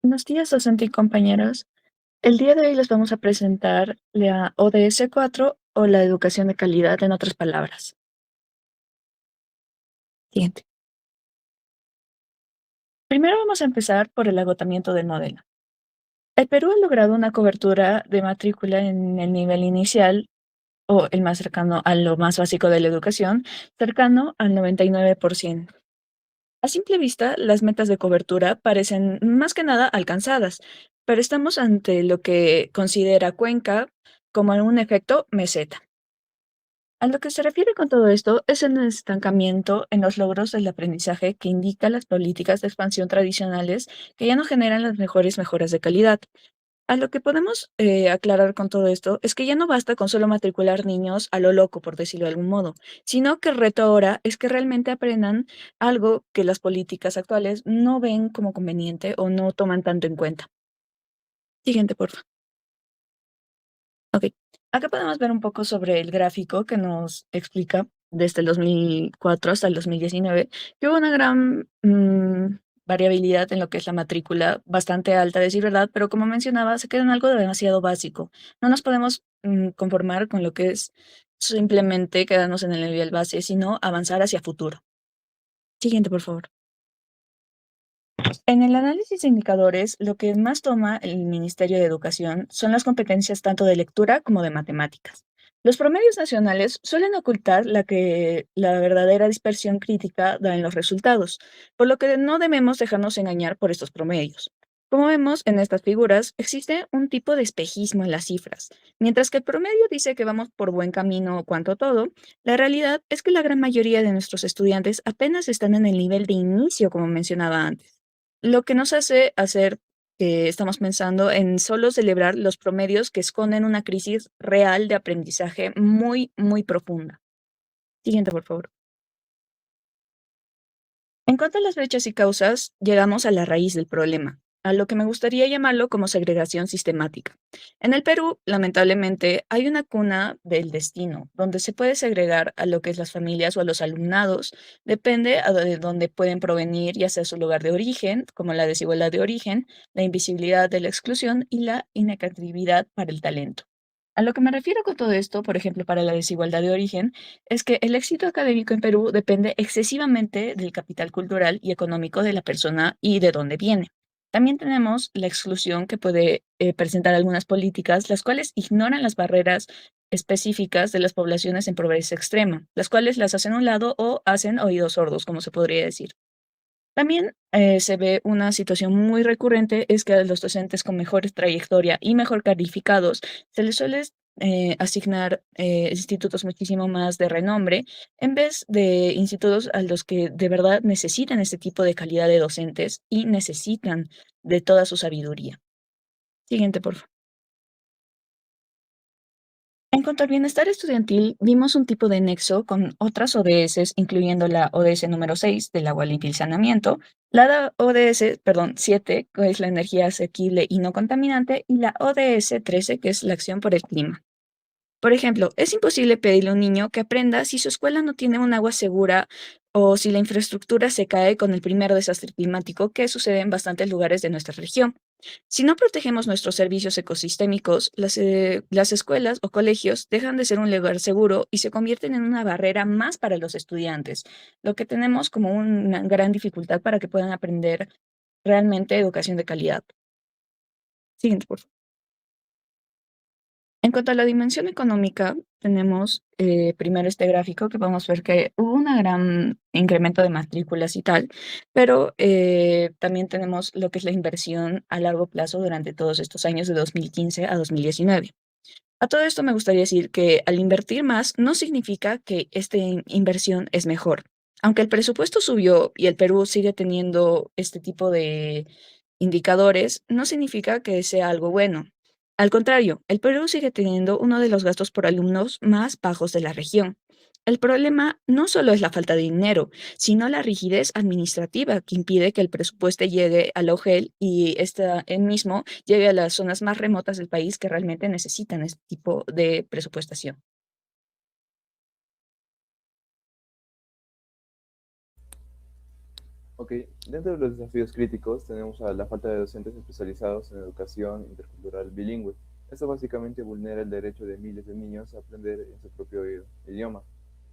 Buenos días, docente y compañeros. El día de hoy les vamos a presentar la ODS 4 o la educación de calidad, en otras palabras. Siguiente. Primero vamos a empezar por el agotamiento del modelo. El Perú ha logrado una cobertura de matrícula en el nivel inicial, o el más cercano a lo más básico de la educación, cercano al 99%. A simple vista, las metas de cobertura parecen más que nada alcanzadas, pero estamos ante lo que considera Cuenca como un efecto meseta. A lo que se refiere con todo esto es el estancamiento en los logros del aprendizaje que indica las políticas de expansión tradicionales que ya no generan las mejores mejoras de calidad. A lo que podemos aclarar con todo esto es que ya no basta con solo matricular niños a lo loco, por decirlo de algún modo, sino que el reto ahora es que realmente aprendan algo que las políticas actuales no ven como conveniente o no toman tanto en cuenta. Siguiente, por favor. Ok, acá podemos ver un poco sobre el gráfico que nos explica desde el 2004 hasta el 2019 que hubo una gran variabilidad en lo que es la matrícula, bastante alta, a decir verdad, pero como mencionaba, se queda en algo demasiado básico. No nos podemos conformar con lo que es simplemente quedarnos en el nivel base, sino avanzar hacia futuro. Siguiente, por favor. En el análisis de indicadores, lo que más toma el Ministerio de Educación son las competencias tanto de lectura como de matemáticas. Los promedios nacionales suelen ocultar la verdadera dispersión crítica da en los resultados, por lo que no debemos dejarnos engañar por estos promedios. Como vemos en estas figuras, existe un tipo de espejismo en las cifras. Mientras que el promedio dice que vamos por buen camino cuanto a todo, la realidad es que la gran mayoría de nuestros estudiantes apenas están en el nivel de inicio, como mencionaba antes. Lo que nos hace hacer que estamos pensando en solo celebrar los promedios que esconden una crisis real de aprendizaje muy, muy profunda. Siguiente, por favor. En cuanto a las brechas y causas, llegamos a la raíz del problema, a lo que me gustaría llamarlo como segregación sistemática. En el Perú, lamentablemente, hay una cuna del destino, donde se puede segregar a lo que es las familias o a los alumnados, depende de dónde pueden provenir, ya sea su lugar de origen, como la desigualdad de origen, la invisibilidad de la exclusión y la inequitatividad para el talento. A lo que me refiero con todo esto, por ejemplo, para la desigualdad de origen, es que el éxito académico en Perú depende excesivamente del capital cultural y económico de la persona y de dónde viene. También tenemos la exclusión que puede presentar algunas políticas, las cuales ignoran las barreras específicas de las poblaciones en pobreza extrema, las cuales las hacen a un lado o hacen oídos sordos, como se podría decir. También se ve una situación muy recurrente, es que a los docentes con mejor trayectoria y mejor calificados se les suele asignar institutos muchísimo más de renombre en vez de institutos a los que de verdad necesitan este tipo de calidad de docentes y necesitan de toda su sabiduría. Siguiente, por favor. En cuanto al bienestar estudiantil, vimos un tipo de nexo con otras ODS, incluyendo la ODS número 6 del agua limpia y saneamiento, la ODS, perdón, 7, que es la energía asequible y no contaminante, y la ODS 13, que es la acción por el clima. Por ejemplo, es imposible pedirle a un niño que aprenda si su escuela no tiene un agua segura o si la infraestructura se cae con el primer desastre climático que sucede en bastantes lugares de nuestra región. Si no protegemos nuestros servicios ecosistémicos, las escuelas o colegios dejan de ser un lugar seguro y se convierten en una barrera más para los estudiantes, lo que tenemos como una gran dificultad para que puedan aprender realmente educación de calidad. Siguiente, por favor. En cuanto a la dimensión económica, tenemos primero este gráfico que podemos ver que hubo un gran incremento de matrículas y tal, pero también tenemos lo que es la inversión a largo plazo durante todos estos años de 2015 a 2019. A todo esto me gustaría decir que al invertir más no significa que esta inversión es mejor. Aunque el presupuesto subió y el Perú sigue teniendo este tipo de indicadores, no significa que sea algo bueno. Al contrario, el Perú sigue teniendo uno de los gastos por alumnos más bajos de la región. El problema no solo es la falta de dinero, sino la rigidez administrativa que impide que el presupuesto llegue al OGEL y el mismo llegue a las zonas más remotas del país que realmente necesitan este tipo de presupuestación. Ok, dentro de los desafíos críticos tenemos a la falta de docentes especializados en educación intercultural bilingüe. Esto básicamente vulnera el derecho de miles de niños a aprender en su propio idioma.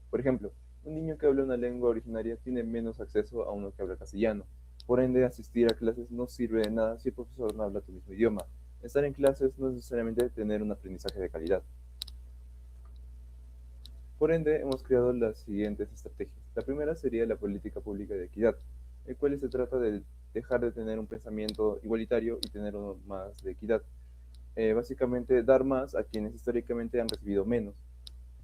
Por ejemplo, un niño que habla una lengua originaria tiene menos acceso a uno que habla castellano. Por ende, asistir a clases no sirve de nada si el profesor no habla tu mismo idioma. Estar en clases no es necesariamente tener un aprendizaje de calidad. Por ende, hemos creado las siguientes estrategias. La primera sería la política pública de equidad, el cual se trata de dejar de tener un pensamiento igualitario y tener uno más de equidad. Básicamente, dar más a quienes históricamente han recibido menos.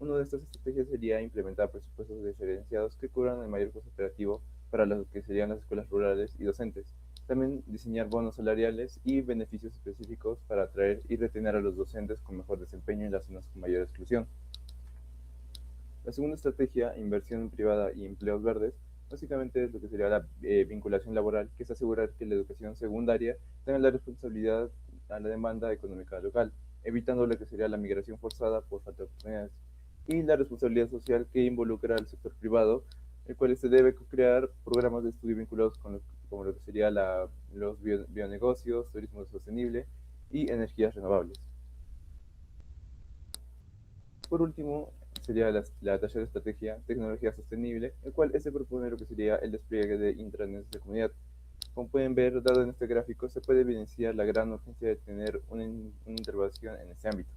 Una de estas estrategias sería implementar presupuestos diferenciados que cubran el mayor costo operativo para lo que serían las escuelas rurales y docentes. También diseñar bonos salariales y beneficios específicos para atraer y retener a los docentes con mejor desempeño en las zonas con mayor exclusión. La segunda estrategia, inversión privada y empleos verdes, básicamente es lo que sería la vinculación laboral, que es asegurar que la educación secundaria tenga la responsabilidad a la demanda económica local, evitando lo que sería la migración forzada por falta de oportunidades. Y la responsabilidad social que involucra al sector privado, el cual se debe crear programas de estudio vinculados con como lo que sería los bionegocios, turismo sostenible y energías renovables. Por último, sería la tercera estrategia, tecnología sostenible, el cual se propone lo que sería el despliegue de intranets de comunidad. Como pueden ver, dado en este gráfico, se puede evidenciar la gran urgencia de tener una intervención en este ámbito.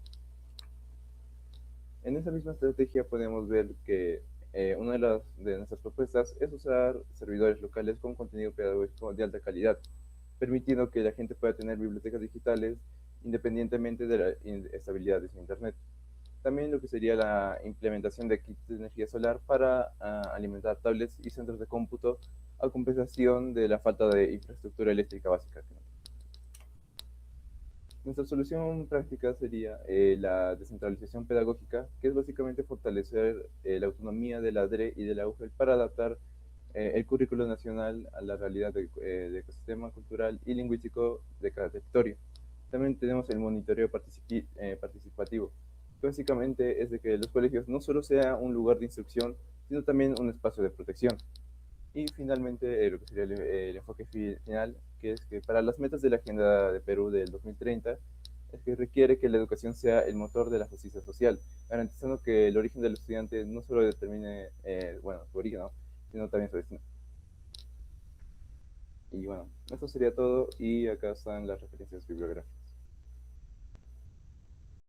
En esa misma estrategia podemos ver que una de nuestras propuestas es usar servidores locales con contenido pedagógico de alta calidad, permitiendo que la gente pueda tener bibliotecas digitales independientemente de la estabilidad de su Internet. También lo que sería la implementación de kits de energía solar para alimentar tablets y centros de cómputo a compensación de la falta de infraestructura eléctrica básica. Nuestra solución práctica sería la descentralización pedagógica, que es básicamente fortalecer la autonomía de la DRE y de la UGEL para adaptar el currículo nacional a la realidad del ecosistema cultural y lingüístico de cada territorio. También tenemos el monitoreo participativo, que básicamente es de que los colegios no solo sea un lugar de instrucción, sino también un espacio de protección. Y finalmente, lo que sería el enfoque final, que es que para las metas de la Agenda de Perú del 2030, es que requiere que la educación sea el motor de la justicia social, garantizando que el origen del estudiante no solo determine, bueno, su origen, ¿no? Sino también su destino. Y bueno, eso sería todo y acá están las referencias bibliográficas.